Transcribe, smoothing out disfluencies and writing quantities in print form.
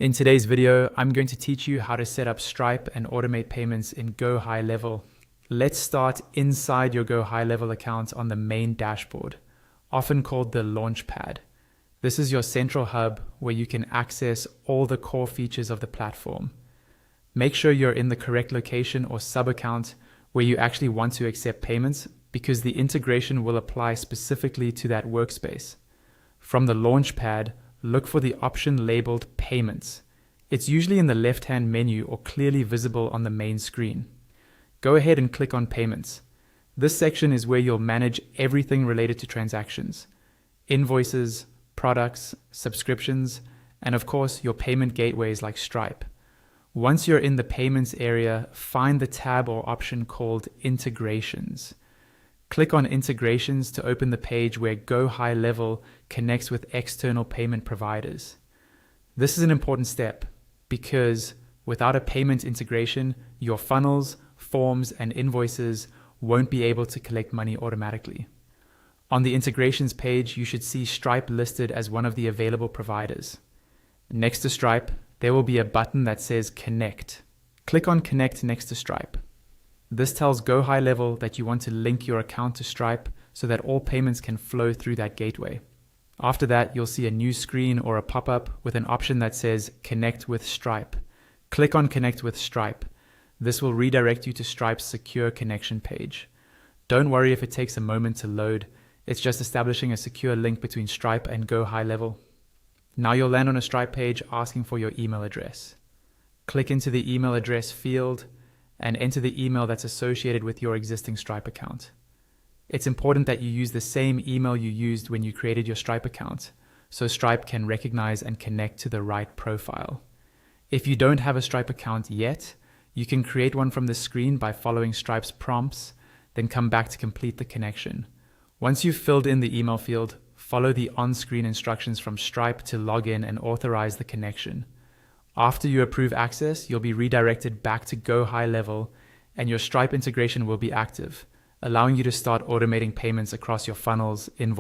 In today's video, I'm going to teach you how to set up Stripe and automate payments in GoHighLevel. Let's start inside your GoHighLevel account on the main dashboard, often called the Launchpad. This is your central hub where you can access all the core features of the platform. Make sure you're in the correct location or sub-account where you actually want to accept payments, because the integration will apply specifically to that workspace. From the Launchpad, look for the option labeled Payments. It's usually in the left-hand menu or clearly visible on the main screen. Go ahead and click on Payments. This section is where you'll manage everything related to transactions, invoices, products, subscriptions, and of course your payment gateways like Stripe. Once you're in the Payments area, find the tab or option called Integrations. Click on Integrations to open the page where GoHighLevel connects with external payment providers. This is an important step because without a payment integration, your funnels, forms, and invoices won't be able to collect money automatically. On the integrations page, you should see Stripe listed as one of the available providers. Next to Stripe, there will be a button that says Connect. Click on Connect next to Stripe. This tells GoHighLevel that you want to link your account to Stripe so that all payments can flow through that gateway. After that, you'll see a new screen or a pop-up with an option that says Connect with Stripe. Click on Connect with Stripe. This will redirect you to Stripe's secure connection page. Don't worry if it takes a moment to load. It's just establishing a secure link between Stripe and GoHighLevel. Now you'll land on a Stripe page asking for your email address. Click into the email address field and enter the email that's associated with your existing Stripe account. It's important that you use the same email you used when you created your Stripe account, so Stripe can recognize and connect to the right profile. If you don't have a Stripe account yet, you can create one from the screen by following Stripe's prompts, then come back to complete the connection. Once you've filled in the email field, follow the on-screen instructions from Stripe to log in and authorize the connection. After you approve access, you'll be redirected back to GoHighLevel and your Stripe integration will be active, allowing you to start automating payments across your funnels, invoices,